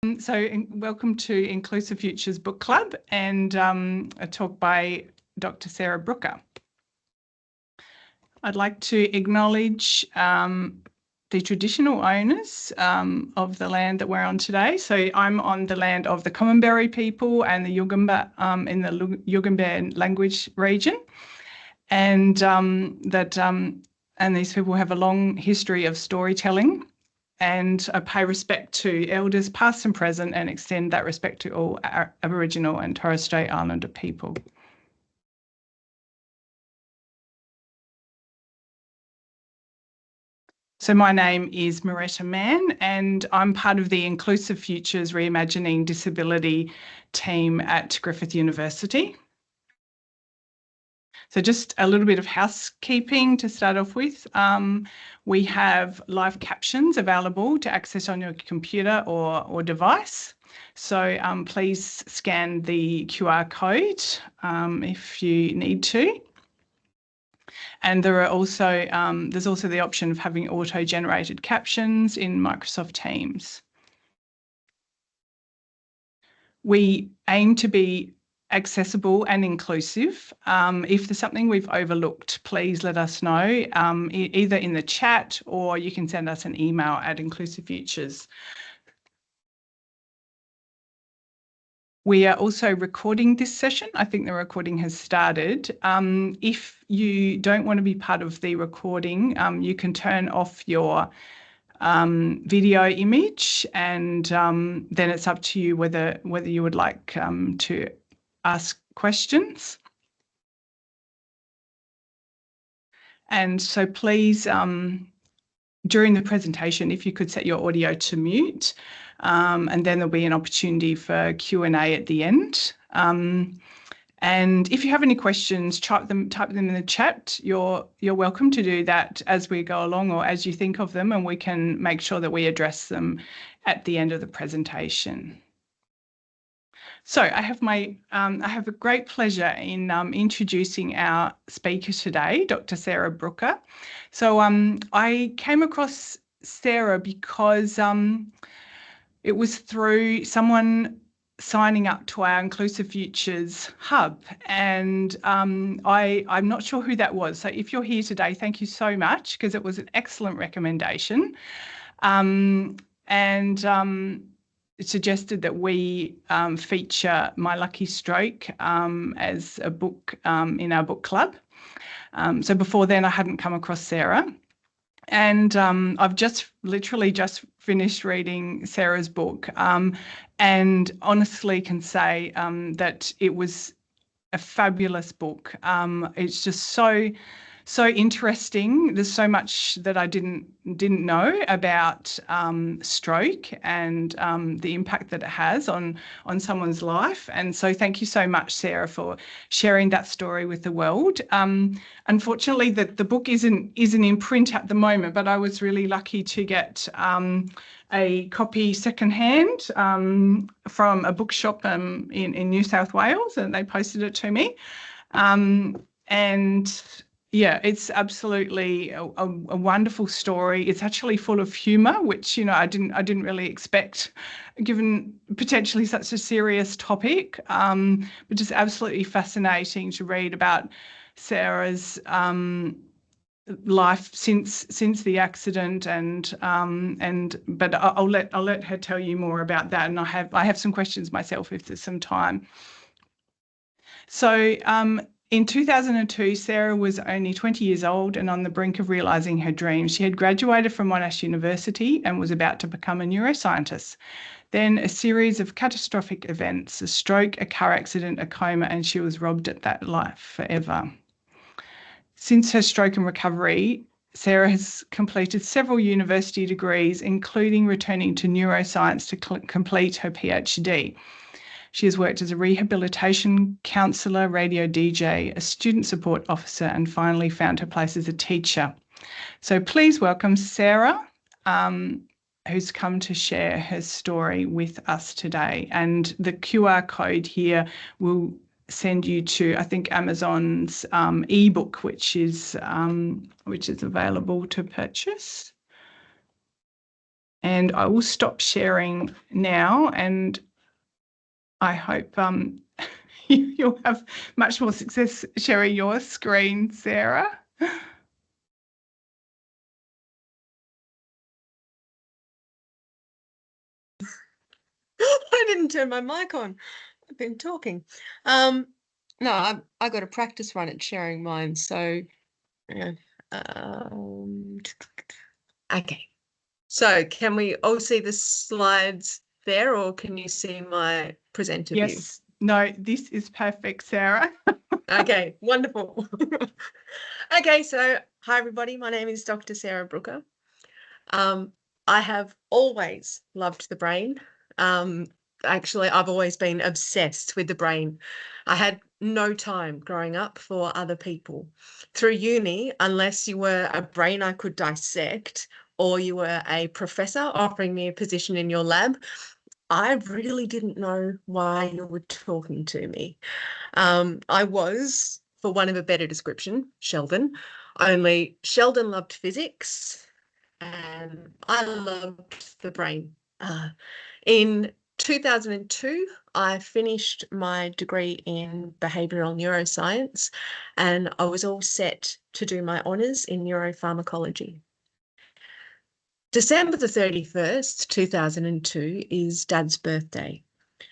Welcome to Inclusive Futures Book Club and a talk by Dr Sarah Brooker. I'd like to acknowledge the traditional owners of the land that we're on today. So I'm on the land of the Common people and the Yugambeh in the Yugambeh language region, and these people have a long history of storytelling. And I pay respect to elders past and present and extend that respect to all Aboriginal and Torres Strait Islander people. So my name is Maretta Mann and I'm part of the Inclusive Futures Reimagining Disability team at Griffith University. So just a little bit of housekeeping to start off with. We have live captions available to access on your computer or device. So please scan the QR code if you need to. And there are also there's also the option of having auto-generated captions in Microsoft Teams. We aim to be accessible and inclusive. If there's something we've overlooked, please let us know, either in the chat or you can send us an email at Inclusive Futures. We are also recording this session. I think the recording has started. If you don't want to be part of the recording, you can turn off your video image, and then it's up to you whether you would like to ask questions. And so please, during the presentation, if you could set your audio to mute, and then there'll be an opportunity for Q&A at the end. And if you have any questions, type them in the chat. You're welcome to do that as we go along or as you think of them, and we can make sure that we address them at the end of the presentation. So I have a great pleasure in introducing our speaker today, Dr. Sarah Brooker. So I came across Sarah because it was through someone signing up to our Inclusive Futures Hub, and I'm not sure who that was. So if you're here today, thank you so much, because it was an excellent recommendation. It suggested that we feature My Lucky Stroke as a book in our book club. So before then, I hadn't come across Sarah. And I've literally just finished reading Sarah's book, and honestly can say that it was a fabulous book. It's just so interesting. There's so much that I didn't know about stroke and the impact that it has on someone's life. And so thank you so much, Sarah, for sharing that story with the world. Unfortunately, the book isn't in print at the moment, but I was really lucky to get a copy secondhand from a bookshop in New South Wales, and they posted it to me. And yeah, it's absolutely a wonderful story. It's actually full of humour, which I didn't really expect, given potentially such a serious topic. But just absolutely fascinating to read about Sarah's life since the accident, but I'll let her tell you more about that. And I have some questions myself if there's some time. So. In 2002, Sarah was only 20 years old and on the brink of realising her dream. She had graduated from Monash University and was about to become a neuroscientist. Then a series of catastrophic events, a stroke, a car accident, a coma, and she was robbed at that life forever. Since her stroke and recovery, Sarah has completed several university degrees, including returning to neuroscience to complete her PhD. She has worked as a rehabilitation counsellor, radio DJ, a student support officer, and finally found her place as a teacher. So please welcome Sarah, who's come to share her story with us today. And the QR code here will send you to, I think, Amazon's ebook, which is available to purchase. And I will stop sharing now, and I hope you'll have much more success sharing your screen, Sarah. I didn't turn my mic on. I've been talking. No, I got a practice run at sharing mine. So, okay. So, can we all see the slides there, or can you see my presenter view? Yes. No, this is perfect, Sarah. Okay, wonderful. Okay, so hi everybody. My name is Dr. Sarah Brooker. I have always loved the brain. Actually, I've always been obsessed with the brain. I had no time growing up for other people. Through uni, unless you were a brain I could dissect or you were a professor offering me a position in your lab, I really didn't know why you were talking to me. I was, for want of a better description, Sheldon. Only Sheldon loved physics and I loved the brain. In 2002, I finished my degree in behavioural neuroscience and I was all set to do my honours in neuropharmacology. December the 31st, 2002 is Dad's birthday.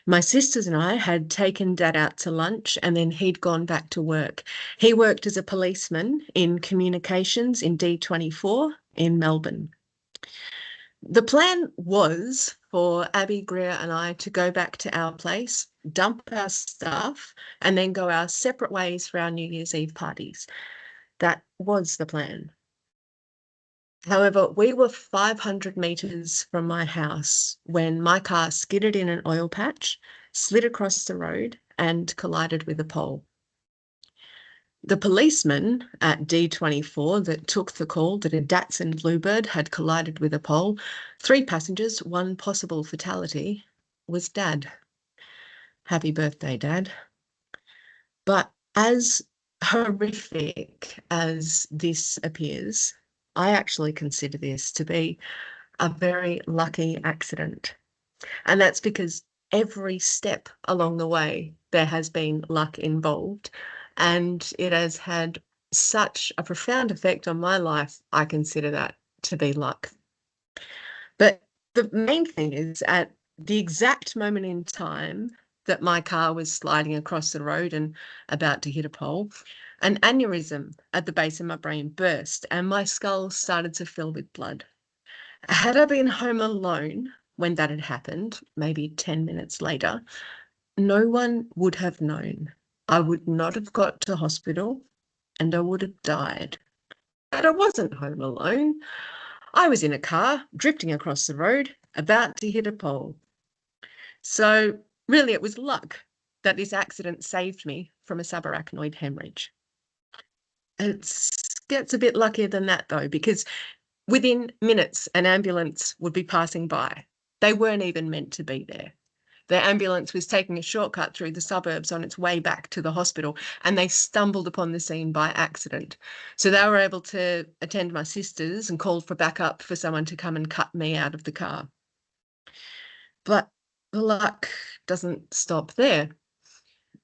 My sisters and I had taken Dad out to lunch and then he'd gone back to work. He worked as a policeman in communications in D24 in Melbourne. The plan was for Abby, Greer and I to go back to our place, dump our stuff, and then go our separate ways for our New Year's Eve parties. That was the plan. However, we were 500 metres from my house when my car skidded in an oil patch, slid across the road and collided with a pole. The policeman at D24 that took the call that a Datsun Bluebird had collided with a pole, 3 passengers, 1 possible fatality, was Dad. Happy birthday, Dad. But as horrific as this appears, I actually consider this to be a very lucky accident. And that's because every step along the way, there has been luck involved. And it has had such a profound effect on my life, I consider that to be luck. But the main thing is at the exact moment in time that my car was sliding across the road and about to hit a pole, an aneurysm at the base of my brain burst and my skull started to fill with blood. Had I been home alone when that had happened, maybe 10 minutes later, no one would have known. I would not have got to hospital and I would have died. But I wasn't home alone. I was in a car drifting across the road, about to hit a pole. So really it was luck that this accident saved me from a subarachnoid hemorrhage. It gets a bit luckier than that though, because within minutes, an ambulance would be passing by. They weren't even meant to be there. The ambulance was taking a shortcut through the suburbs on its way back to the hospital, and they stumbled upon the scene by accident. So they were able to attend my sisters and called for backup for someone to come and cut me out of the car. But the luck doesn't stop there.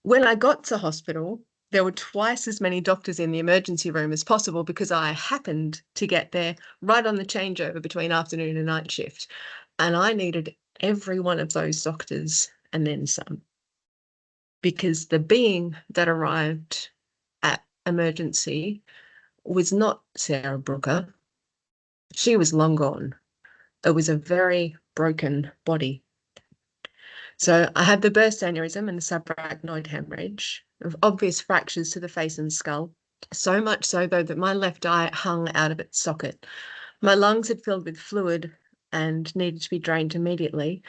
When I got to hospital, there were twice as many doctors in the emergency room as possible because I happened to get there right on the changeover between afternoon and night shift. And I needed every one of those doctors and then some. Because the being that arrived at emergency was not Sarah Brooker. She was long gone. It was a very broken body. So I had the burst aneurysm and the subarachnoid hemorrhage, of obvious fractures to the face and skull, so much so though that my left eye hung out of its socket. My lungs had filled with fluid and needed to be drained immediately.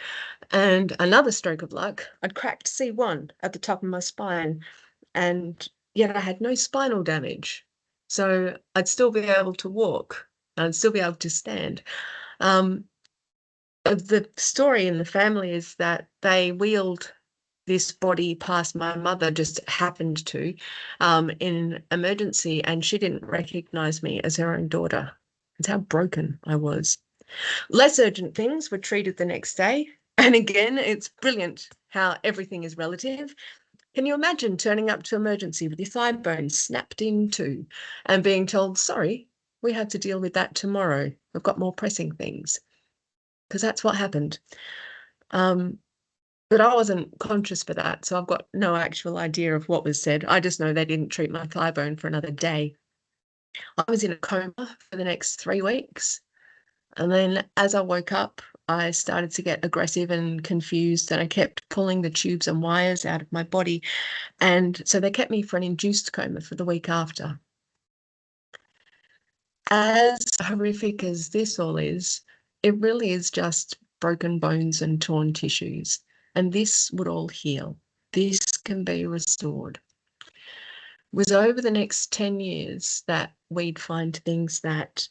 And another stroke of luck, I'd cracked C1 at the top of my spine, and yet I had no spinal damage. So I'd still be able to walk, I'd still be able to stand. The story in the family is that they wheeled this body past my mother, just happened to, in emergency, and she didn't recognise me as her own daughter. That's how broken I was. Less urgent things were treated the next day. And again, it's brilliant how everything is relative. Can you imagine turning up to emergency with your thigh bone snapped in two and being told, sorry, we have to deal with that tomorrow. We've got more pressing things. Because that's what happened. But I wasn't conscious for that, so I've got no actual idea of what was said. I just know they didn't treat my thigh bone for another day. I was in a coma for the next 3 weeks. And then as I woke up, I started to get aggressive and confused, and I kept pulling the tubes and wires out of my body. And so they kept me for an induced coma for the week after. As horrific as this all is, it really is just broken bones and torn tissues. And this would all heal. This can be restored. It was over the next 10 years that we'd find things that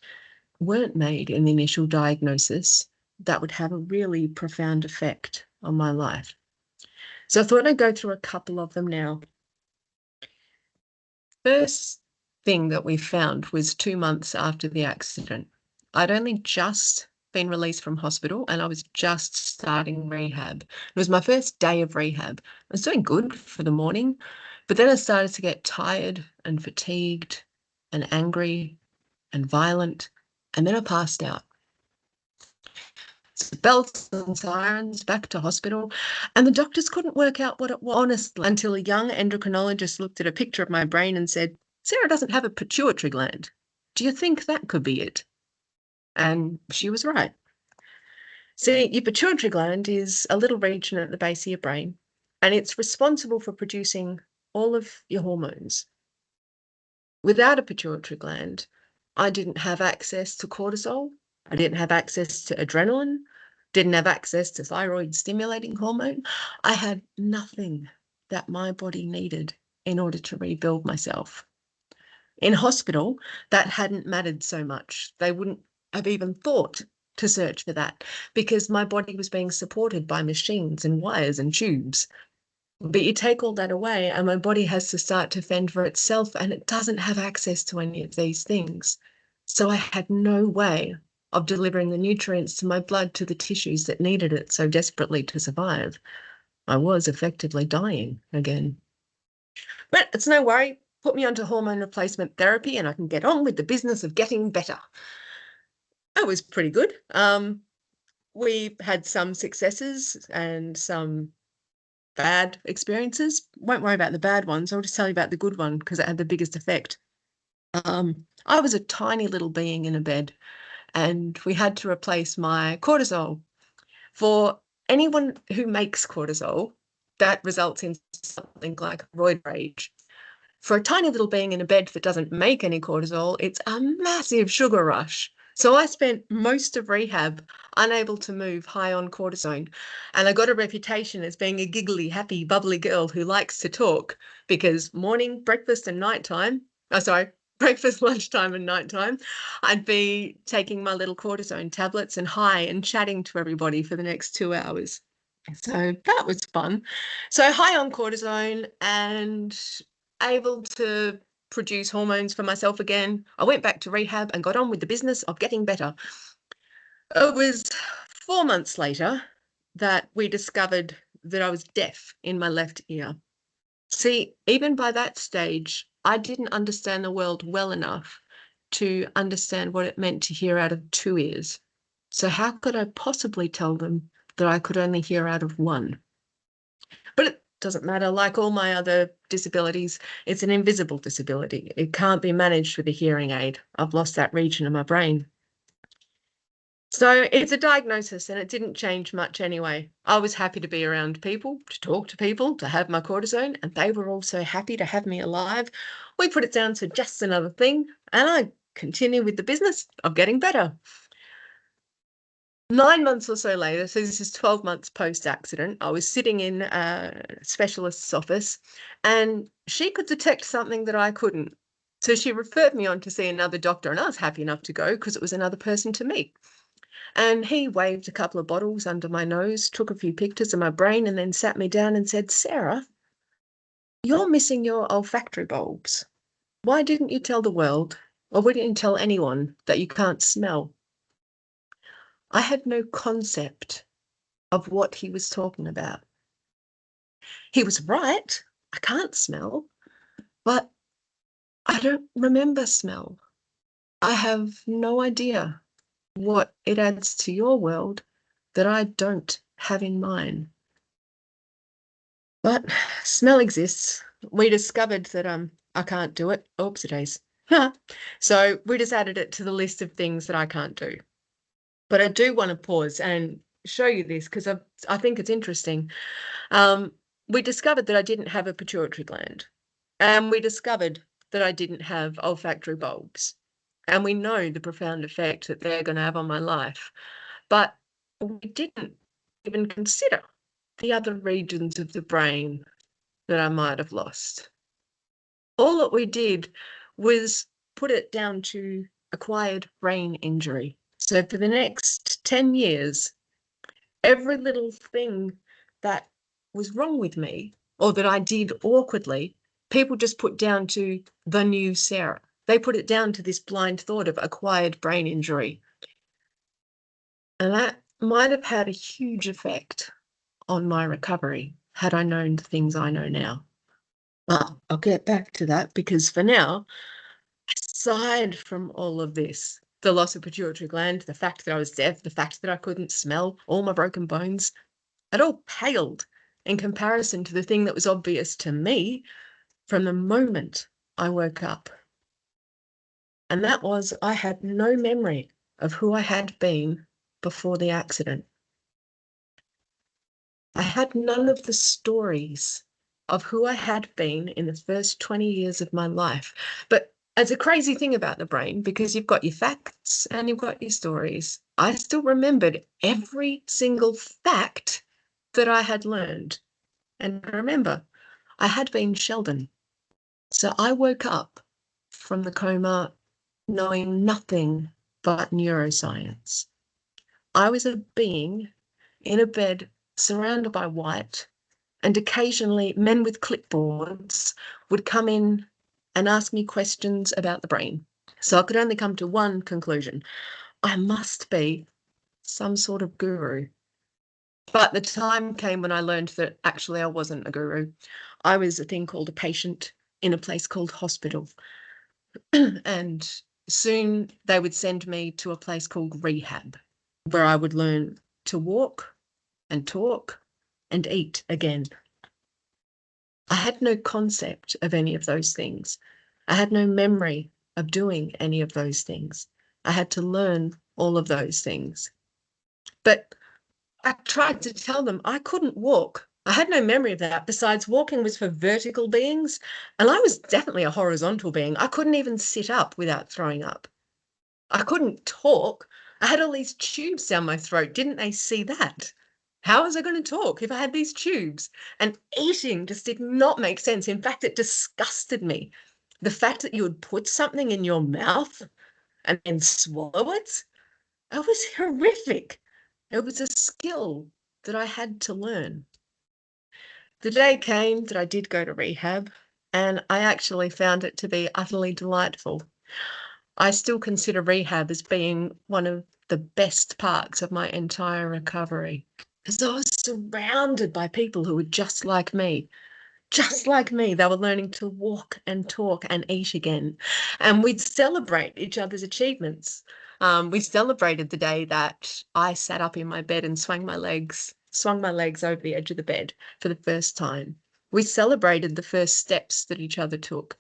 weren't made in the initial diagnosis that would have a really profound effect on my life. So I thought I'd go through a couple of them now. First thing that we found was 2 months after the accident. I'd only just been released from hospital and I was just starting rehab. It was my first day of rehab. I was doing good for the morning, but then I started to get tired and fatigued and angry and violent, and then I passed out. So bells and sirens, back to hospital, and the doctors couldn't work out what it was, honestly, until a young endocrinologist looked at a picture of my brain and said, Sarah doesn't have a pituitary gland. Do you think that could be it? And she was right. See, your pituitary gland is a little region at the base of your brain, and it's responsible for producing all of your hormones. Without a pituitary gland, I didn't have access to cortisol. I didn't have access to adrenaline, didn't have access to thyroid stimulating hormone. I had nothing that my body needed in order to rebuild myself. In hospital, that hadn't mattered so much. They wouldn't have even thought to search for that because my body was being supported by machines and wires and tubes. But you take all that away and my body has to start to fend for itself, and it doesn't have access to any of these things. So I had no way of delivering the nutrients to my blood to the tissues that needed it so desperately to survive. I was effectively dying again. But it's no worry. Put me onto hormone replacement therapy and I can get on with the business of getting better. That was pretty good. We had some successes and some bad experiences. Won't worry about the bad ones. I'll just tell you about the good one because it had the biggest effect. I was a tiny little being in a bed and we had to replace my cortisol. For anyone who makes cortisol, that results in something like roid rage. For a tiny little being in a bed that doesn't make any cortisol, it's a massive sugar rush. So I spent most of rehab unable to move, high on cortisone. And I got a reputation as being a giggly, happy, bubbly girl who likes to talk because morning, breakfast and nighttime, breakfast, lunchtime and nighttime, I'd be taking my little cortisone tablets and high and chatting to everybody for the next 2 hours. So that was fun. So high on cortisone and able to produce hormones for myself again. I went back to rehab and got on with the business of getting better. It was 4 months later that we discovered that I was deaf in my left ear. See, even by that stage, I didn't understand the world well enough to understand what it meant to hear out of 2 ears. So how could I possibly tell them that I could only hear out of one? But it doesn't matter. Like all my other disabilities, it's an invisible disability. It can't be managed with a hearing aid. I've lost that region of my brain. So it's a diagnosis and it didn't change much anyway. I was happy to be around people, to talk to people, to have my cortisone, and they were also happy to have me alive. We put it down to just another thing, and I continue with the business of getting better. 9 months or so later, so this is 12 months post-accident, I was sitting in a specialist's office and she could detect something that I couldn't. So she referred me on to see another doctor and I was happy enough to go because it was another person to meet. And he waved a couple of bottles under my nose, took a few pictures of my brain and then sat me down and said, Sarah, you're missing your olfactory bulbs. Why didn't you tell the world, or why didn't you tell anyone that you can't smell? I had no concept of what he was talking about. He was right. I can't smell, but I don't remember smell. I have no idea what it adds to your world that I don't have in mine. But smell exists. We discovered that I can't do it. Oopsie days. So we just added it to the list of things that I can't do. But I do want to pause and show you this because I think it's interesting. We discovered that I didn't have a pituitary gland, and we discovered that I didn't have olfactory bulbs, and we know the profound effect that they're going to have on my life. But we didn't even consider the other regions of the brain that I might have lost. All that we did was put it down to acquired brain injury. So for the next 10 years, every little thing that was wrong with me or that I did awkwardly, people just put down to the new Sarah. They put it down to this blind thought of acquired brain injury. And that might have had a huge effect on my recovery had I known the things I know now. Well, I'll get back to that because for now, aside from all of this, the loss of pituitary gland, the fact that I was deaf, the fact that I couldn't smell, all my broken bones, it all paled in comparison to the thing that was obvious to me from the moment I woke up. And that was I had no memory of who I had been before the accident. I had none of the stories of who I had been in the first 20 years of my life. But it's a crazy thing about the brain because you've got your facts and you've got your stories. I still remembered every single fact that I had learned. And remember, I had been Sheldon. So I woke up from the coma knowing nothing but neuroscience. I was a being in a bed surrounded by white, and occasionally men with clipboards would come in and ask me questions about the brain. So I could only come to one conclusion. I must be some sort of guru. But the time came when I learned that actually I wasn't a guru. I was a thing called a patient in a place called hospital. And soon they would send me to a place called rehab, where I would learn to walk and talk and eat again. I had no concept of any of those things. I had no memory of doing any of those things. I had to learn all of those things. But I tried to tell them I couldn't walk. I had no memory of that. Besides, walking was for vertical beings, and I was definitely a horizontal being. I couldn't even sit up without throwing up. I couldn't talk. I had all these tubes down my throat. Didn't they see that? How was I going to talk if I had these tubes? And eating just did not make sense. In fact, it disgusted me. The fact that you would put something in your mouth and then swallow it, it was horrific. It was a skill that I had to learn. The day came that I did go to rehab, and I actually found it to be utterly delightful. I still consider rehab as being one of the best parts of my entire recovery, because I was surrounded by people who were just like me. Just like me, they were learning to walk and talk and eat again. And we'd celebrate each other's achievements. We celebrated the day that I sat up in my bed and swung my legs over the edge of the bed for the first time. We celebrated the first steps that each other took.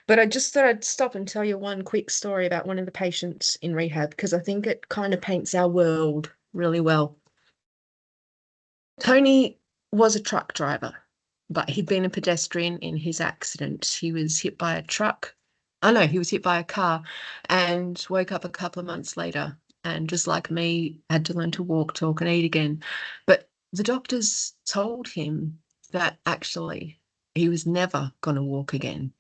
But I just thought I'd stop and tell you one quick story about one of the patients in rehab, because I think it kind of paints our world really well. Tony was a truck driver, but he'd been a pedestrian in his accident. He was hit by a truck. Oh no, he was hit by a car and woke up a couple of months later, and just like me, had to learn to walk, talk and eat again. But the doctors told him that actually he was never going to walk again.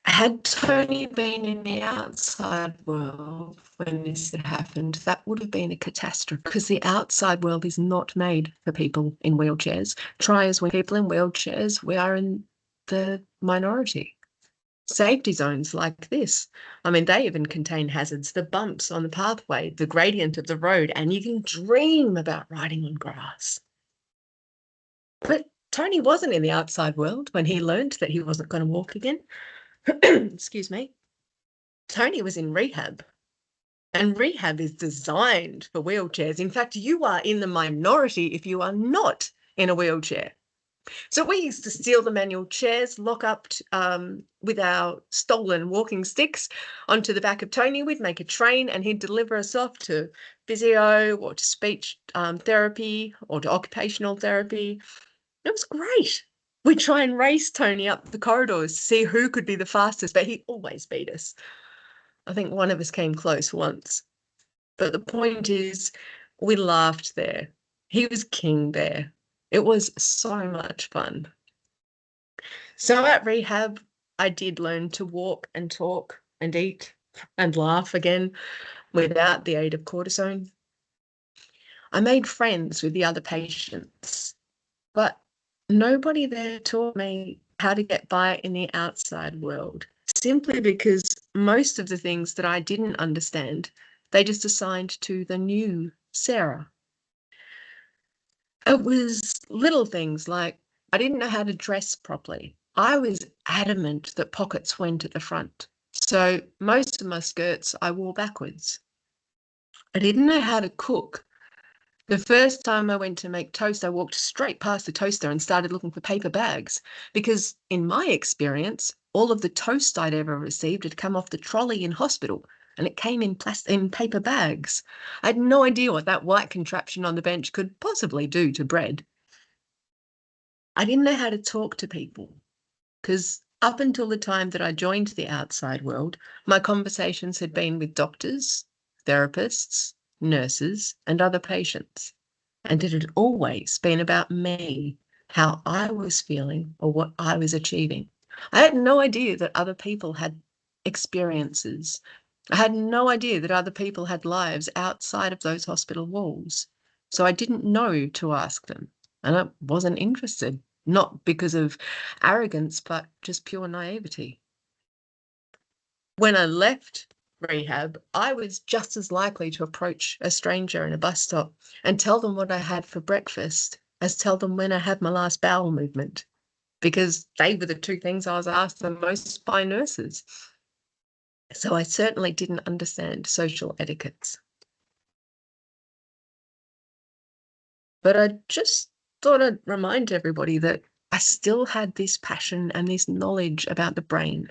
Had Tony been in the outside world when this had happened, that would have been a catastrophe, because the outside world is not made for people in wheelchairs. Try as we people in wheelchairs, we are in the minority. Safety zones like this. I mean, they even contain hazards, the bumps on the pathway, the gradient of the road, and you can dream about riding on grass. But Tony wasn't in the outside world when he learned that he wasn't going to walk again. Excuse me. Tony was in rehab, and rehab is designed for wheelchairs. In fact, you are in the minority if you are not in a wheelchair. So we used to steal the manual chairs, lock up with our stolen walking sticks onto the back of Tony. We'd make a train and he'd deliver us off to physio or to speech therapy or to occupational therapy. It was great. We'd try and race Tony up the corridors to see who could be the fastest, but he always beat us. I think one of us came close once. But the point is, we laughed there. He was king there. It was so much fun. So at rehab, I did learn to walk and talk and eat and laugh again without the aid of cortisone. I made friends with the other patients, but nobody there taught me how to get by in the outside world, simply because most of the things that I didn't understand, they just assigned to the new Sarah. It was little things like I didn't know how to dress properly. I was adamant that pockets went at the front. So most of my skirts I wore backwards. I didn't know how to cook. The first time I went to make toast, I walked straight past the toaster and started looking for paper bags because in my experience, all of the toast I'd ever received had come off the trolley in hospital and it came in paper bags. I had no idea what that white contraption on the bench could possibly do to bread. I didn't know how to talk to people because up until the time that I joined the outside world, my conversations had been with doctors, therapists, nurses, and other patients. And it had always been about me, how I was feeling or what I was achieving. I had no idea that other people had experiences. I had no idea that other people had lives outside of those hospital walls. So I didn't know to ask them, and I wasn't interested, not because of arrogance, but just pure naivety. When I left rehab, I was just as likely to approach a stranger in a bus stop and tell them what I had for breakfast as tell them when I had my last bowel movement, because they were the two things I was asked the most by nurses. So I certainly didn't understand social etiquettes. But I just thought I'd remind everybody that I still had this passion and this knowledge about the brain.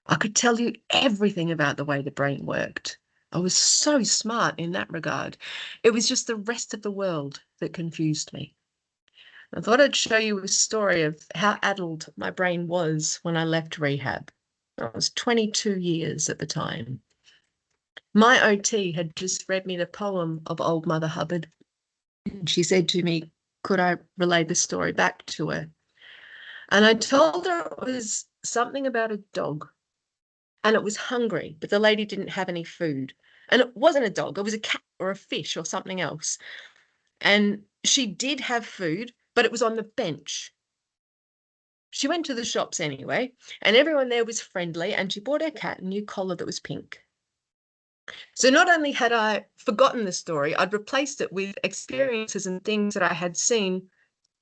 I could tell you everything about the way the brain worked. I was so smart in that regard. It was just the rest of the world that confused me. I thought I'd show you a story of how addled my brain was when I left rehab. I was 22 years at the time. My OT had just read me the poem of Old Mother Hubbard. She said to me, could I relay the story back to her? And I told her it was something about a dog. And it was hungry, but the lady didn't have any food. And it wasn't a dog, it was a cat or a fish or something else. And she did have food, but it was on the bench. She went to the shops anyway, and everyone there was friendly, and she bought her cat a new collar that was pink. So not only had I forgotten the story, I'd replaced it with experiences and things that I had seen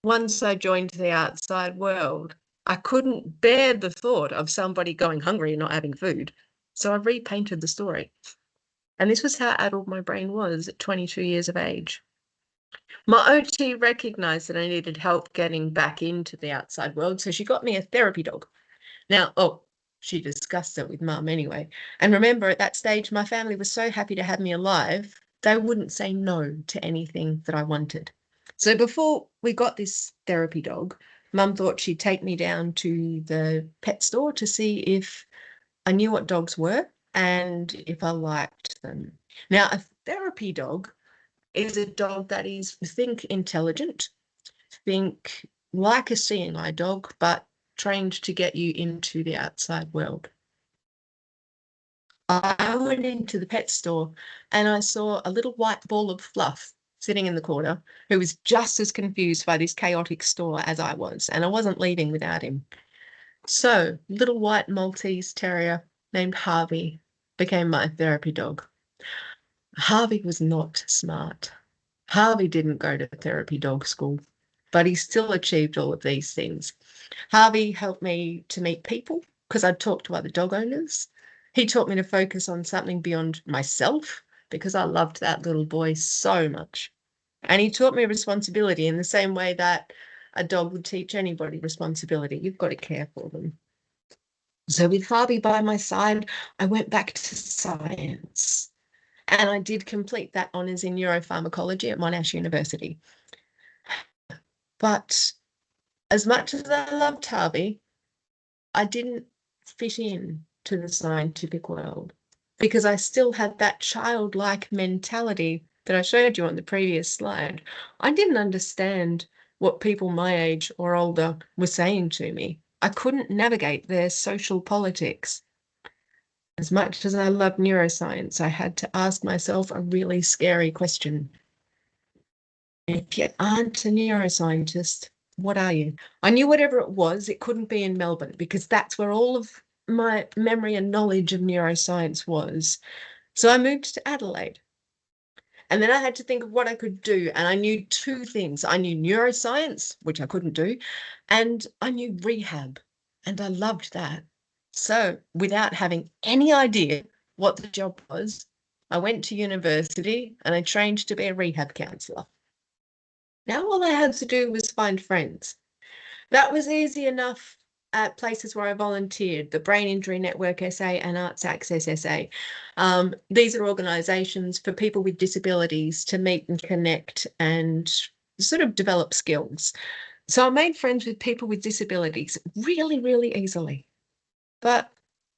once I joined the outside world. I couldn't bear the thought of somebody going hungry and not having food. So I repainted the story. And this was how addled my brain was at 22 years of age. My OT recognized that I needed help getting back into the outside world, so she got me a therapy dog. Now, she discussed it with Mum anyway. And remember, at that stage, my family was so happy to have me alive, they wouldn't say no to anything that I wanted. So before we got this therapy dog, Mum thought she'd take me down to the pet store to see if I knew what dogs were and if I liked them. Now, a therapy dog is a dog that is, think intelligent, think like a seeing eye dog, but trained to get you into the outside world. I went into the pet store and I saw a little white ball of fluff sitting in the corner who was just as confused by this chaotic store as I was, and I wasn't leaving without him. So, little white Maltese terrier named Harvey became my therapy dog. Harvey was not smart. Harvey didn't go to therapy dog school, but he still achieved all of these things. Harvey helped me to meet people because I'd talk to other dog owners. He taught me to focus on something beyond myself because I loved that little boy so much. And he taught me responsibility in the same way that a dog would teach anybody responsibility. You've got to care for them. So with Harvey by my side, I went back to science. And I did complete that honours in neuropharmacology at Monash University. But as much as I loved Harvey, I didn't fit in to the scientific world because I still had that childlike mentality that I showed you on the previous slide. I didn't understand what people my age or older were saying to me. I couldn't navigate their social politics. As much as I loved neuroscience, I had to ask myself a really scary question. If you aren't a neuroscientist, what are you? I knew whatever it was, it couldn't be in Melbourne because that's where all of my memory and knowledge of neuroscience was. So I moved to Adelaide. And then I had to think of what I could do. And I knew two things. I knew neuroscience, which I couldn't do, and I knew rehab. And I loved that. So without having any idea what the job was, I went to university and I trained to be a rehab counsellor. Now all I had to do was find friends. That was easy enough at places where I volunteered, the Brain Injury Network SA and Arts Access SA. These are organisations for people with disabilities to meet and connect and sort of develop skills. So I made friends with people with disabilities really, really easily. But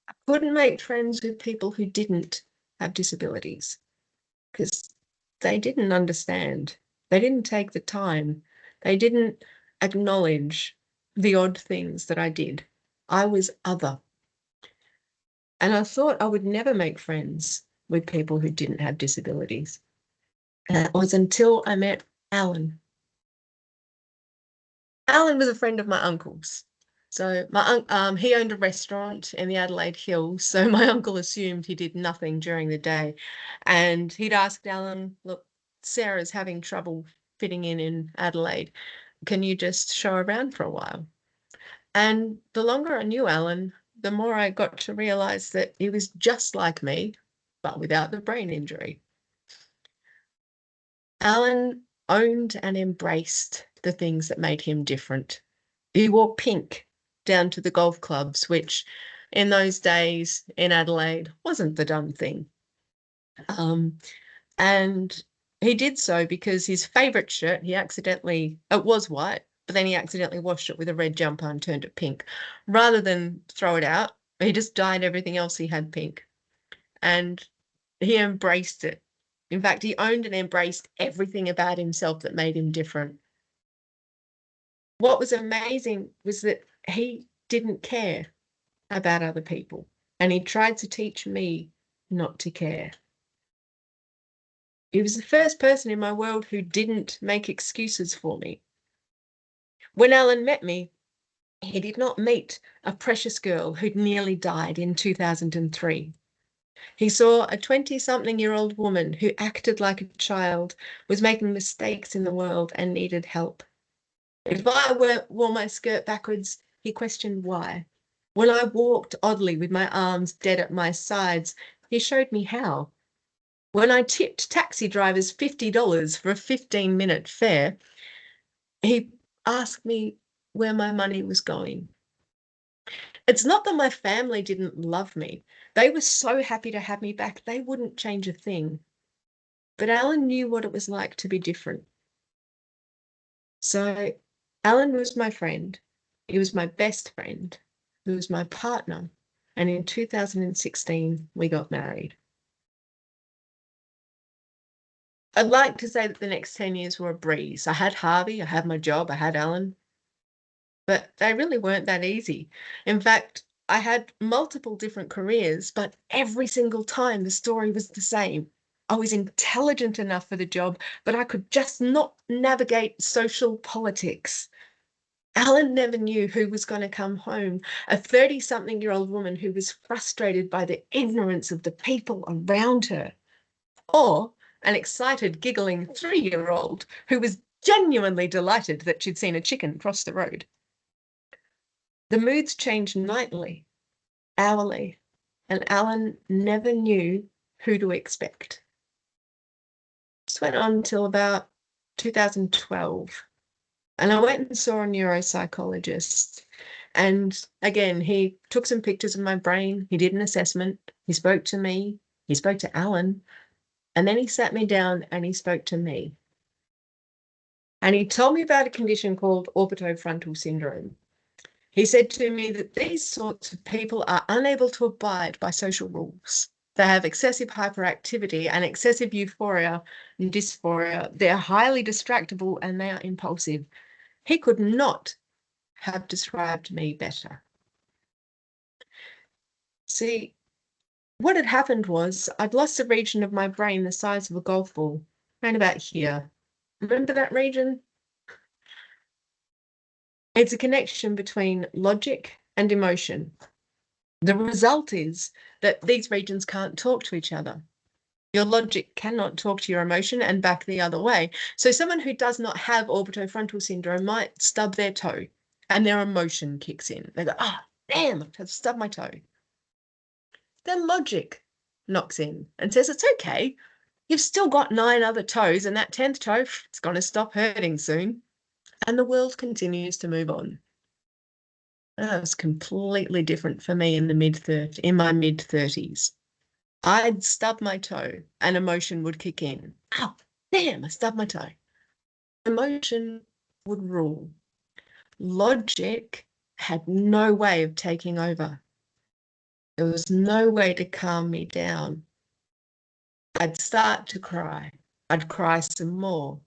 I couldn't make friends with people who didn't have disabilities because they didn't understand. They didn't take the time. They didn't acknowledge the odd things that I did. I was other. And I thought I would never make friends with people who didn't have disabilities. And it was until I met Alan. Alan was a friend of my uncle's. So he owned a restaurant in the Adelaide Hills. So my uncle assumed he did nothing during the day. And he'd asked Alan, look, Sarah's having trouble fitting in Adelaide. Can you just show her around for a while? And the longer I knew Alan, the more I got to realise that he was just like me, but without the brain injury. Alan owned and embraced the things that made him different. He wore pink down to the golf clubs, which in those days in Adelaide wasn't the done thing. And he did so because his favourite shirt, it was white, but then he accidentally washed it with a red jumper and turned it pink. Rather than throw it out, he just dyed everything else he had pink. And he embraced it. In fact, he owned and embraced everything about himself that made him different. What was amazing was that he didn't care about other people, and he tried to teach me not to care. He was the first person in my world who didn't make excuses for me. When Alan met me, he did not meet a precious girl who'd nearly died in 2003. He saw a 20-something-year-old woman who acted like a child, was making mistakes in the world and needed help. If I wore my skirt backwards, he questioned why. When I walked oddly with my arms dead at my sides, he showed me how. When I tipped taxi drivers $50 for a 15-minute fare, he asked me where my money was going. It's not that my family didn't love me. They were so happy to have me back, they wouldn't change a thing. But Alan knew what it was like to be different. So Alan was my friend. He was my best friend. He was my partner. And in 2016, we got married. I'd like to say that the next 10 years were a breeze. I had Harvey, I had my job, I had Alan, but they really weren't that easy. In fact, I had multiple different careers, but every single time the story was the same. I was intelligent enough for the job, but I could just not navigate social politics. Alan never knew who was going to come home, a 30-something-year-old woman who was frustrated by the ignorance of the people around her, or an excited, giggling 3-year-old who was genuinely delighted that she'd seen a chicken cross the road. The moods changed nightly, hourly, and Alan never knew who to expect. This went on until about 2012. And I went and saw a neuropsychologist. And again, he took some pictures of my brain. He did an assessment. He spoke to me. He spoke to Alan. And then he sat me down and he spoke to me. And he told me about a condition called orbitofrontal syndrome. He said to me that these sorts of people are unable to abide by social rules. They have excessive hyperactivity and excessive euphoria and dysphoria. They're highly distractible and they are impulsive. He could not have described me better. See, what had happened was I'd lost a region of my brain the size of a golf ball, around about here. Remember that region? It's a connection between logic and emotion. The result is that these regions can't talk to each other. Your logic cannot talk to your emotion and back the other way. So someone who does not have orbitofrontal syndrome might stub their toe and their emotion kicks in. They go, ah, damn, I've stubbed my toe. Then logic knocks in and says, it's okay. You've still got 9 other toes and that 10th toe, it's going to stop hurting soon. And the world continues to move on. That was completely different for me in my mid-30s. I'd stub my toe and emotion would kick in. Ow, damn, I stubbed my toe. Emotion would rule. Logic had no way of taking over. There was no way to calm me down. I'd start to cry. I'd cry some more.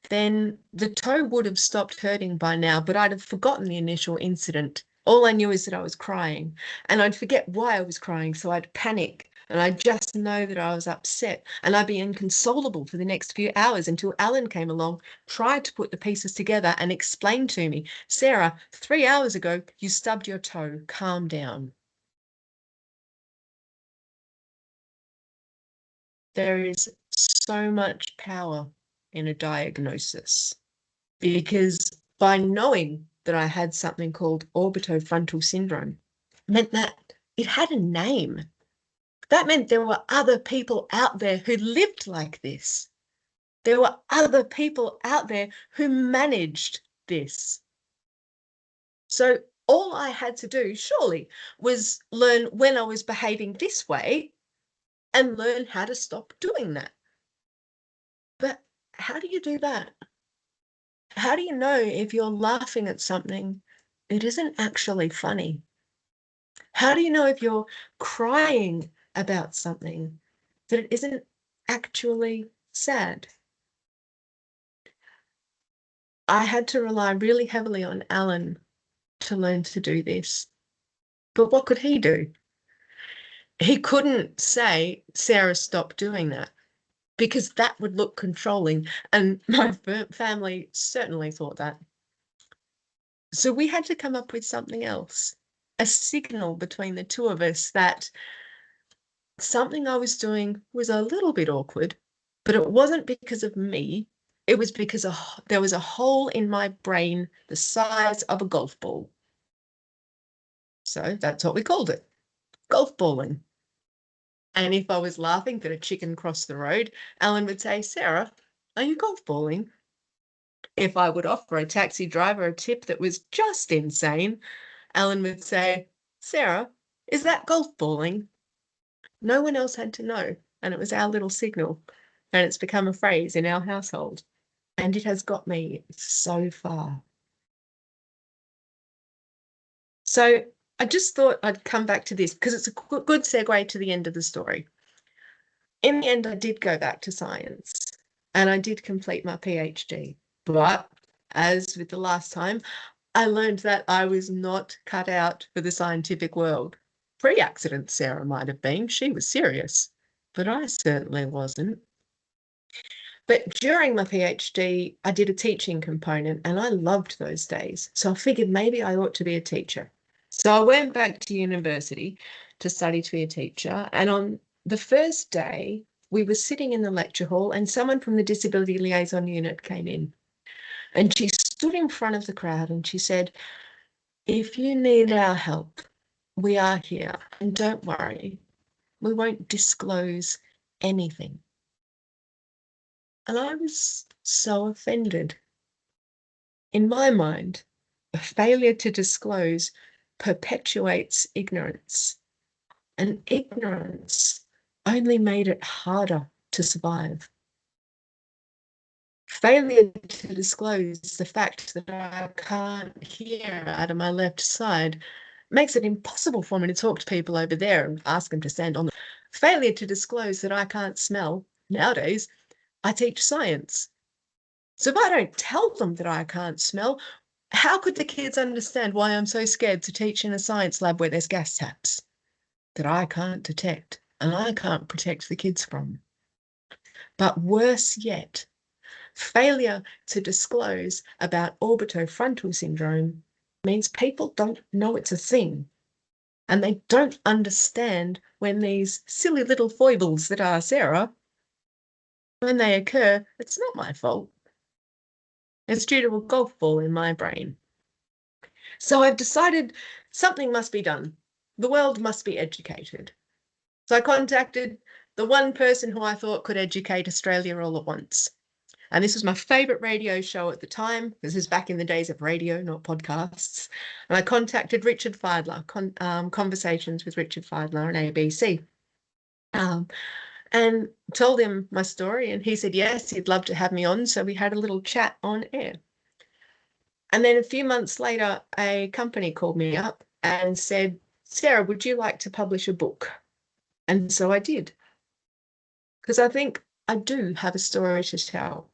Then the toe would have stopped hurting by now, but I'd have forgotten the initial incident. All I knew is that I was crying, and I'd forget why I was crying, so I'd panic, and I'd just know that I was upset, and I'd be inconsolable for the next few hours until Alan came along, tried to put the pieces together and explained to me, Sarah, 3 hours ago, you stubbed your toe. Calm down. There is so much power in a diagnosis, because by knowing that I had something called orbitofrontal syndrome meant that it had a name. That meant there were other people out there who lived like this. There were other people out there who managed this. So all I had to do, surely, was learn when I was behaving this way and learn how to stop doing that. But how do you do that? How do you know if you're laughing at something it isn't actually funny? How do you know if you're crying about something that it isn't actually sad? I had to rely really heavily on Alan to learn to do this. But what could he do? He couldn't say, Sarah, stop doing that, because that would look controlling, and my family certainly thought that. So we had to come up with something else, a signal between the two of us that something I was doing was a little bit awkward, but it wasn't because of me. It was because there was a hole in my brain the size of a golf ball. So that's what we called it, golf balling. And if I was laughing that a chicken crossed the road, Alan would say, Sarah, are you golf balling? If I would offer a taxi driver a tip that was just insane, Alan would say, Sarah, is that golf balling? No one else had to know, and it was our little signal, and it's become a phrase in our household, and it has got me so far. So I just thought I'd come back to this because it's a good segue to the end of the story. In the end, I did go back to science and I did complete my PhD. But as with the last time, I learned that I was not cut out for the scientific world. Pre-accident Sarah might have been. She was serious, but I certainly wasn't. But during my PhD, I did a teaching component and I loved those days. So I figured maybe I ought to be a teacher. So I went back to university to study to be a teacher. And on the first day, we were sitting in the lecture hall and someone from the Disability Liaison Unit came in. And she stood in front of the crowd and she said, "If you need our help, we are here. And don't worry, we won't disclose anything." And I was so offended. In my mind, a failure to disclose perpetuates ignorance, and ignorance only made it harder to survive. Failure to disclose the fact that I can't hear out of my left side makes it impossible for me to talk to people over there and ask them to stand on the failure to disclose that I can't smell. Nowadays, I teach science. So if I don't tell them that I can't smell, how could the kids understand why I'm so scared to teach in a science lab where there's gas taps that I can't detect and I can't protect the kids from? But worse yet, failure to disclose about orbitofrontal syndrome means people don't know it's a thing. And they don't understand when these silly little foibles that are Sarah, when they occur, it's not my fault. It's due to a golf ball in my brain. So I've decided something must be done. The world must be educated. So I contacted the one person who I thought could educate Australia all at once. And this was my favourite radio show at the time. This is back in the days of radio, not podcasts. And I contacted Richard Fidler, Conversations with Richard Fidler on ABC. And told him my story, and he said yes, he'd love to have me on. So we had a little chat on air. And then a few months later, a company called me up and said, "Sarah, would you like to publish a book?" And so I did, because I think I do have a story to tell.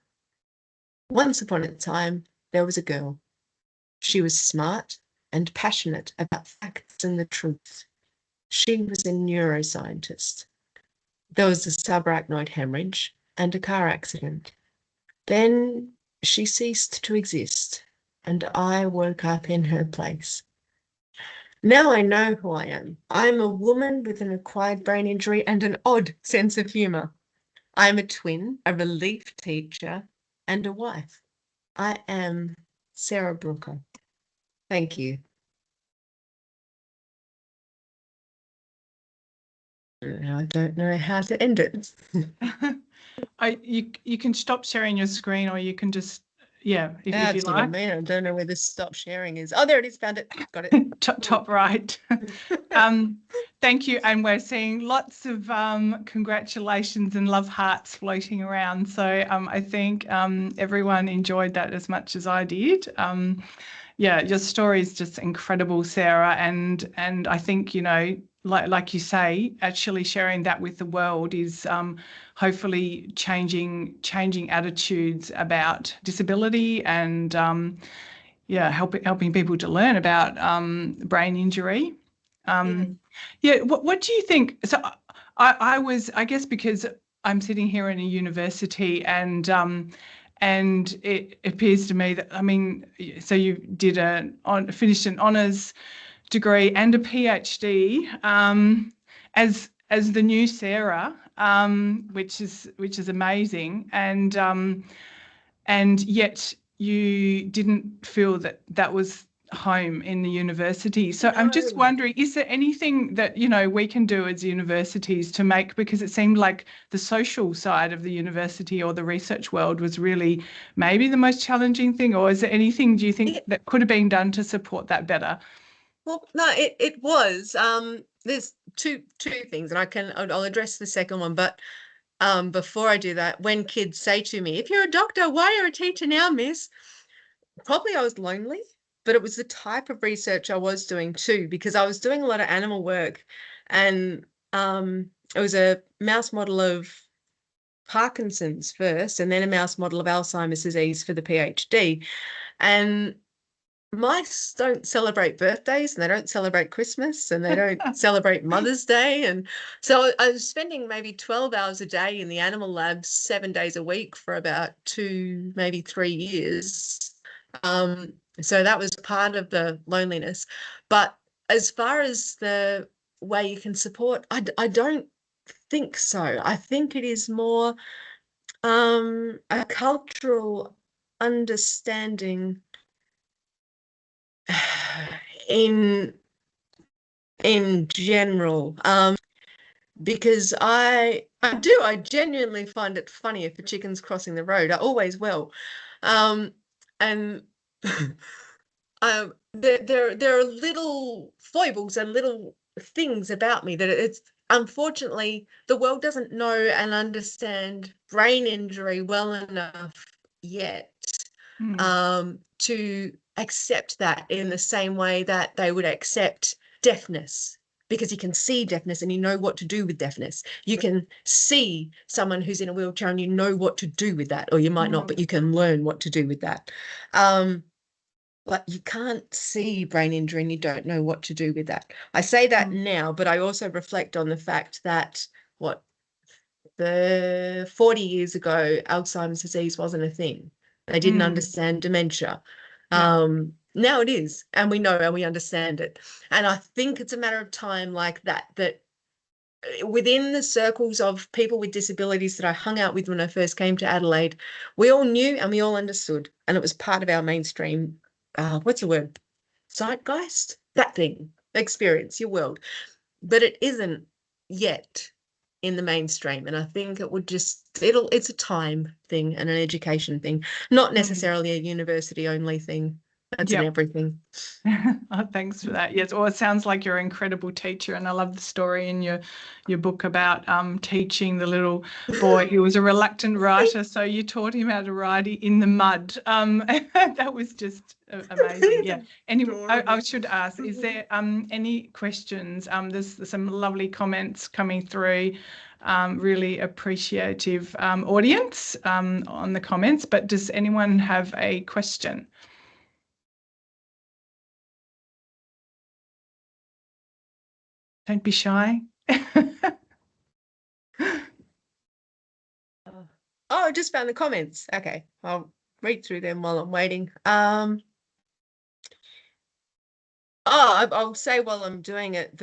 Once upon a time, there was a girl. She was smart and passionate about facts and the truth. She was a neuroscientist. There was a subarachnoid hemorrhage and a car accident. Then she ceased to exist, and I woke up in her place. Now I know who I am. I'm a woman with an acquired brain injury and an odd sense of humour. I'm a twin, a relief teacher, and a wife. I am Sarah Brooker. Thank you. I don't know how to end it. You can stop sharing your screen, or you can just, if you That's what I like. mean. I don't know where this stop sharing is. Oh, there it is. Found it. Got it. Top right. Thank you. And we're seeing lots of congratulations and love hearts floating around. So I think everyone enjoyed that as much as I did. Your story is just incredible, Sarah. And I think, like you say, actually sharing that with the world is hopefully changing attitudes about disability and helping people to learn about brain injury. What do you think? So I guess because I'm sitting here in a university and it appears to me that, so you did finished an honours degree and a PhD as the new Sarah, which is amazing, and yet you didn't feel that was home in the university. So I'm just wondering, is there anything that we can do as universities to make, because it seemed like the social side of the university or the research world was really maybe the most challenging thing, or is there anything, do you think, that could have been done to support that better? Well, no, it was. There's two things, and I'll address the second one, but before I do that, when kids say to me, "If you're a doctor, why are you a teacher now, miss?" Probably I was lonely, but it was the type of research I was doing too, because I was doing a lot of animal work, and it was a mouse model of Parkinson's first, and then a mouse model of Alzheimer's disease for the PhD. And mice don't celebrate birthdays, and they don't celebrate Christmas, and they don't celebrate Mother's Day. And so I was spending maybe 12 hours a day in the animal lab 7 days a week for about 2, maybe 3 years. So that was part of the loneliness. But as far as the way you can support, I don't think so. I think it is more a cultural understanding in general, because I genuinely find it funny if a chicken's crossing the road. I always will. And there are little foibles and little things about me that it's unfortunately the world doesn't know and understand brain injury well enough yet to accept that in the same way that they would accept deafness, because you can see deafness and you know what to do with deafness. You can see someone who's in a wheelchair and you know what to do with that, or you might not, but you can learn what to do with that. But you can't see brain injury and you don't know what to do with that. I say that now, but I also reflect on the fact that the 40 years ago, Alzheimer's disease wasn't a thing. They didn't understand dementia. Now it is, and we know and we understand it. And I think it's a matter of time like that, that within the circles of people with disabilities that I hung out with when I first came to Adelaide, we all knew and we all understood. And it was part of our mainstream, what's the word? Zeitgeist? That thing, experience, your world. But it isn't yet in the mainstream, and I think it would it's a time thing and an education thing, not necessarily a university only thing. That's an everything. Oh, thanks for that. Yes, well, it sounds like you're an incredible teacher, and I love the story in your book about teaching the little boy who was a reluctant writer. So you taught him how to write in the mud. That was just amazing. Yeah. Anyway, I should ask: is there any questions? There's some lovely comments coming through. Really appreciative audience on the comments. But does anyone have a question? Don't be shy. Oh, I just found the comments. Okay, I'll read through them while I'm waiting. I'll say while I'm doing it,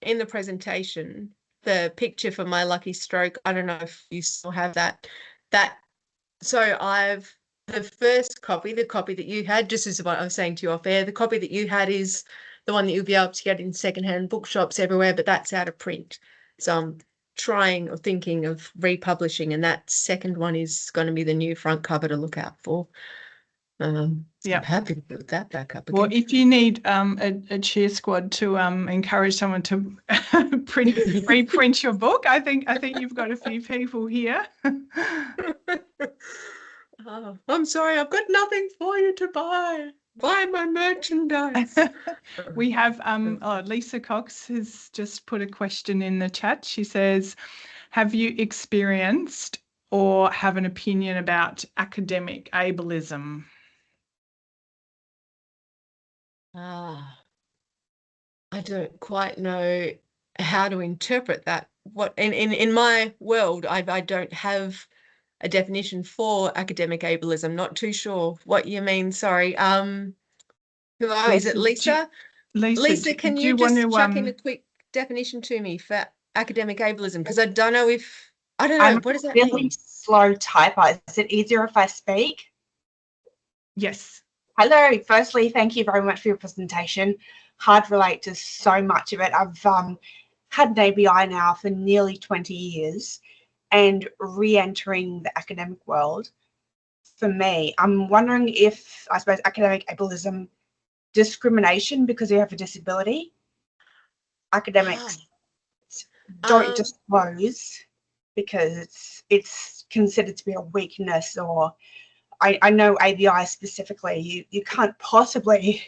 in the presentation, the picture for my lucky stroke, I don't know if you still have that. So the first copy, the copy that you had, just as what I was saying to you off air, the copy that you had is the one that you'll be able to get in secondhand bookshops everywhere, but that's out of print. So I'm trying or thinking of republishing, and that second one is going to be the new front cover to look out for. I'm happy to put that back up again. Well, if you need a cheer squad to encourage someone to reprint your book, I think you've got a few people here. Oh, I'm sorry, I've got nothing for you to buy. Buy my merchandise. We have Lisa Cox has just put a question in the chat. She says, have you experienced or have an opinion about academic ableism? I don't quite know how to interpret that. What in my world, I don't have a definition for academic ableism. Not too sure what you mean. Sorry. Who are is it, Lisa? Lisa, can you just chuck in a quick definition to me for academic ableism? Because I don't know. What does that mean? I'm really slow typer. Is it easier if I speak? Yes. Hello. Firstly, thank you very much for your presentation. Hard relate to so much of it. I've had an ABI now for nearly 20 years, and re-entering the academic world, for me, I'm wondering if, I suppose, academic ableism, discrimination because you have a disability, academics don't disclose because it's considered to be a weakness, or I know ABI specifically, you can't possibly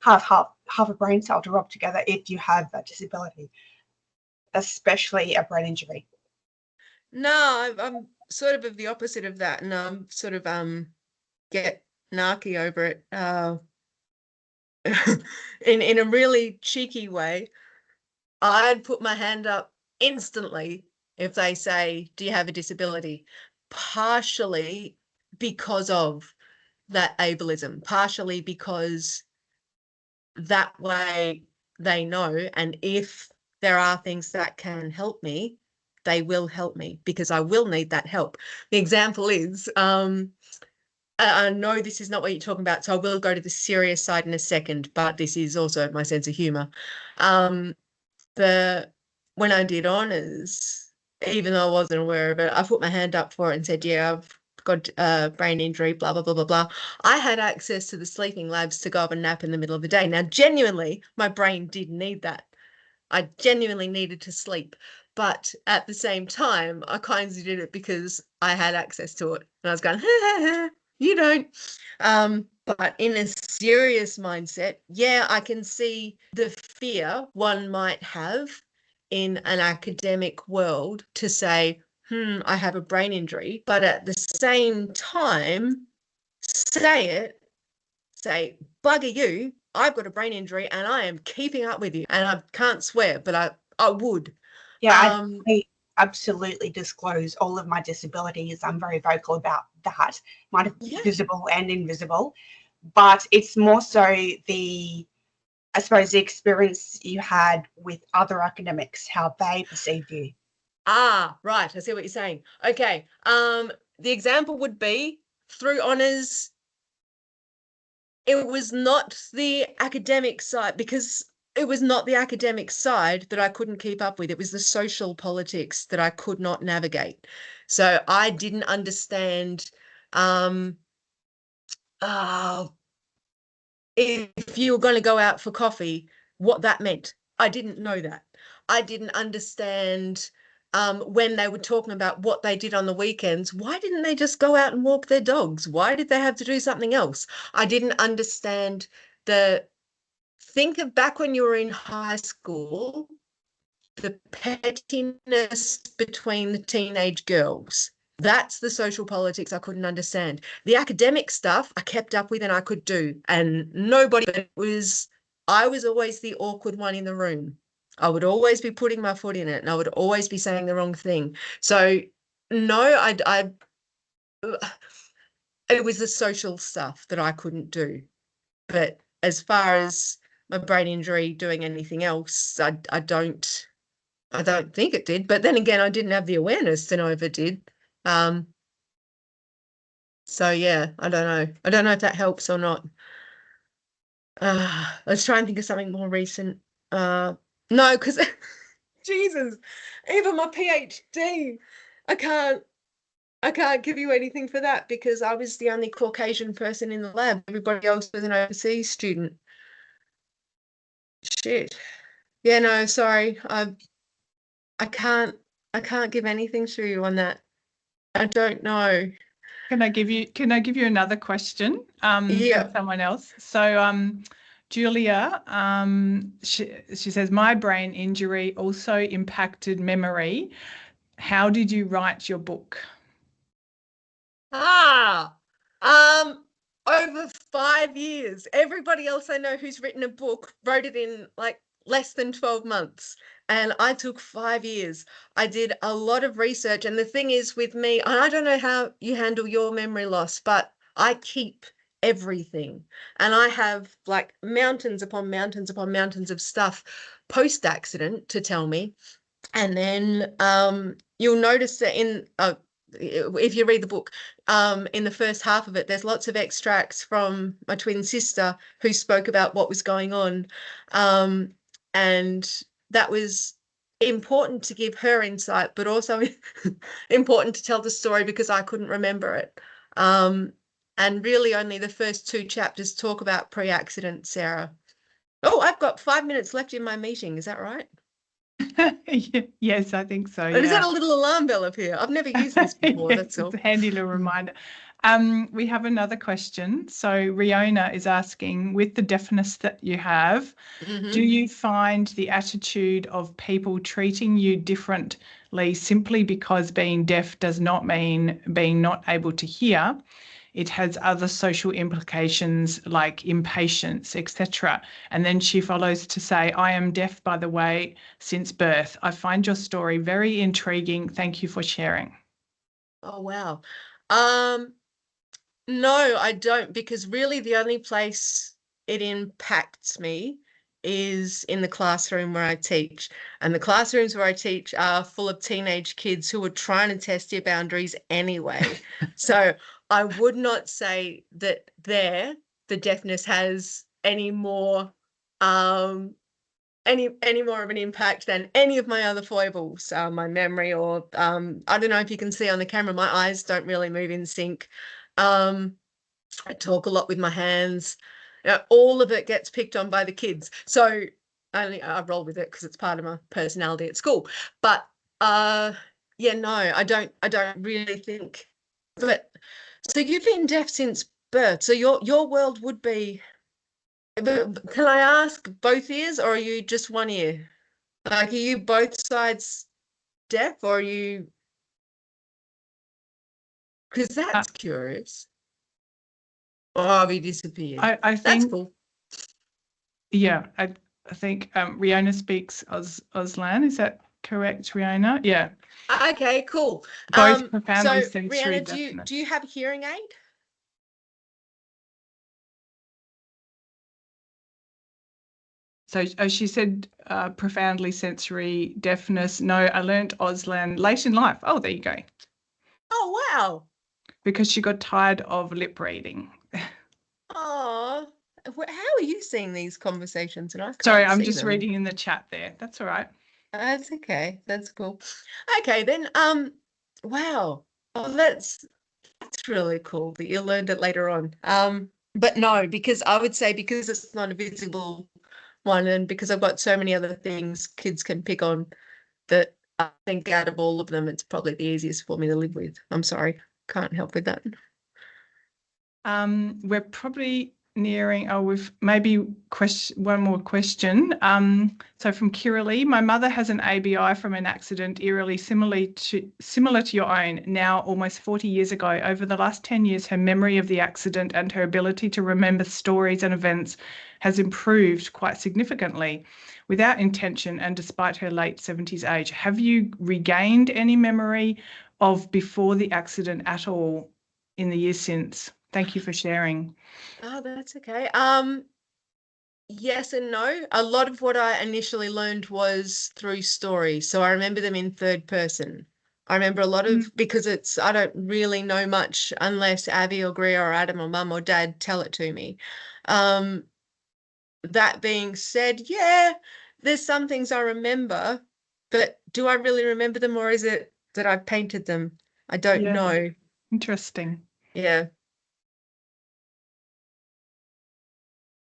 have half a brain cell to rub together if you have a disability, especially a brain injury. No, I'm sort of the opposite of that, and I'm sort of get narky over it. in a really cheeky way, I'd put my hand up instantly if they say, do you have a disability? Partially because of that ableism, partially because that way they know, and if there are things that can help me, they will help me because I will need that help. The example is, I know this is not what you're talking about, so I will go to the serious side in a second, but this is also my sense of humour. When I did honours, even though I wasn't aware of it, I put my hand up for it and said, yeah, I've got brain injury, blah, blah, blah, blah, blah. I had access to the sleeping labs to go have a nap in the middle of the day. Now, genuinely, my brain did need that. I genuinely needed to sleep. But at the same time, I kind of did it because I had access to it. And I was going, ha, ha, ha, you don't. But in a serious mindset, yeah, I can see the fear one might have in an academic world to say, I have a brain injury. But at the same time, say, bugger you, I've got a brain injury and I am keeping up with you. And I can't swear, but I would. Yeah, I absolutely disclose all of my disabilities. I'm very vocal about that, visible and invisible. But it's more so I suppose, the experience you had with other academics, how they perceived you. Ah, right. I see what you're saying. Okay. The example would be through honours, it was not the academic side, because it was not the academic side that I couldn't keep up with. It was the social politics that I could not navigate. So I didn't understand if you were going to go out for coffee, what that meant. I didn't know that. I didn't understand when they were talking about what they did on the weekends. Why didn't they just go out and walk their dogs? Why did they have to do something else? I didn't understand think of back when you were in high school, the pettiness between the teenage girls. That's the social politics I couldn't understand. The academic stuff I kept up with and I could do, and nobody, but I was always the awkward one in the room. I would always be putting my foot in it and I would always be saying the wrong thing. So no, it was the social stuff that I couldn't do. But as far as my brain injury doing anything else, I don't think it did. But then again, I didn't have the awareness to know if it did. So yeah, I don't know. I don't know if that helps or not. Let's try and think of something more recent. No, because Jesus, even my PhD, I can't give you anything for that because I was the only Caucasian person in the lab. Everybody else was an overseas student. Shit. Yeah, no, sorry. I can't give anything to you on that. I don't know. Can I give you another question from someone else? So Julia, she says, my brain injury also impacted memory. How did you write your book? Over 5 years. Everybody else I know who's written a book wrote it in like less than 12 months. And I took 5 years. I did a lot of research. And the thing is with me, and I don't know how you handle your memory loss, but I keep everything. And I have like mountains upon mountains upon mountains of stuff post-accident to tell me. And then you'll notice that if you read the book, in the first half of it, there's lots of extracts from my twin sister who spoke about what was going on. And that was important to give her insight, but also important to tell the story because I couldn't remember it. And really only the first 2 chapters talk about pre-accident, Sarah. Oh, I've got 5 minutes left in my meeting. Is that right? Yes, I think so. Is that a little alarm bell up here? I've never used this before. That's all. It's a handy little reminder. We have another question. So Riona is asking, with the deafness that you have, do you find the attitude of people treating you differently simply because being deaf does not mean being not able to hear? it has other social implications like impatience, etc. And then she follows to say, I am deaf, by the way, since birth. I find your story very intriguing. Thank you for sharing. Oh, wow. No, I don't, because really the only place it impacts me is in the classroom where I teach. And the classrooms where I teach are full of teenage kids who are trying to test your boundaries anyway. So I would not say that there the deafness has any more any more of an impact than any of my other foibles, my memory, or I don't know if you can see on the camera, my eyes don't really move in sync. I talk a lot with my hands. All of it gets picked on by the kids. So I roll with it because it's part of my personality at school. But yeah, no, I don't really think. But so you've been deaf since birth. So your world would be. Can I ask both ears, or are you just one ear? Like, are you both sides deaf, or are you? Because that's curious. Oh, he disappeared. I That's think, cool. yeah, I think Riona speaks Auslan. Is that correct, Riona? Yeah. Okay, cool. Both profoundly So sensory Rihanna, do you have a hearing aid? So she said profoundly sensory deafness. No, I learned Auslan late in life. Oh, there you go. Oh, wow. Because she got tired of lip reading. Oh, how are you seeing these conversations? And I can't Sorry, I'm see just them. reading in the chat there. That's all right. That's okay. That's cool. Okay, then. Wow. Oh, that's really cool that you learned it later on. But no, because I would say because it's not a visible one, and because I've got so many other things kids can pick on, that I think out of all of them, it's probably the easiest for me to live with. I'm sorry, can't help with that. We're probably nearing, we've maybe one more question. So from Kira Lee, my mother has an ABI from an accident eerily similar to your own, now almost 40 years ago. Over the last 10 years, her memory of the accident and her ability to remember stories and events has improved quite significantly without intention and despite her late 70s age. Have you regained any memory of before the accident at all in the years since? Thank you for sharing. Oh, that's okay. Yes and no. A lot of what I initially learned was through stories. So I remember them in third person. I remember a lot of, because I don't really know much unless Abby or Greer or Adam or Mum or Dad tell it to me. That being said, yeah, there's some things I remember, but do I really remember them, or is it that I've painted them? I don't know. Interesting. Yeah.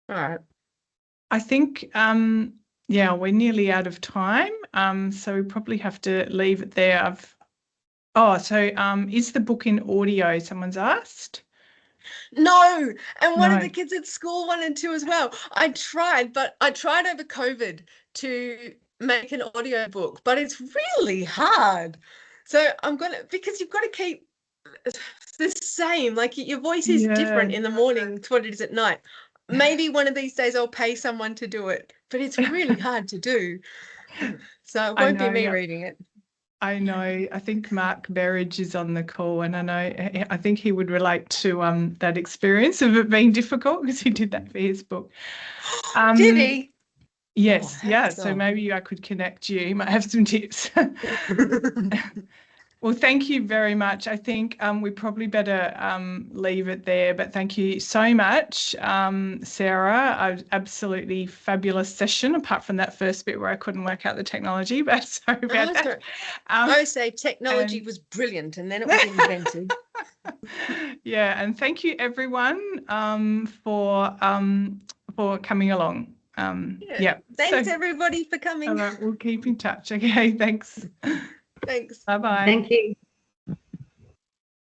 All right. I think, yeah, we're nearly out of time, so we probably have to leave it there. Is the book in audio? Someone's asked. No, and one of the kids at school wanted to as well. I tried over COVID to make an audio book, but it's really hard. So because you've got to keep the same, like your voice is different in the morning to what it is at night. Maybe one of these days I'll pay someone to do it, but it's really hard to do. So it won't be me reading it. I know. I think Mark Berridge is on the call, and I think he would relate to that experience of it being difficult because he did that for his book. Did he? Yes, so maybe I could connect you. You might have some tips. Well, thank you very much. I think we probably better leave it there, but thank you so much, Sarah. Absolutely fabulous session, apart from that first bit where I couldn't work out the technology, but sorry about that. I say technology was brilliant, and then it was invented. Yeah, and thank you everyone for coming along. Thanks everybody for coming. All right, we'll keep in touch. Okay, thanks. Thanks. Bye-bye. Thank you.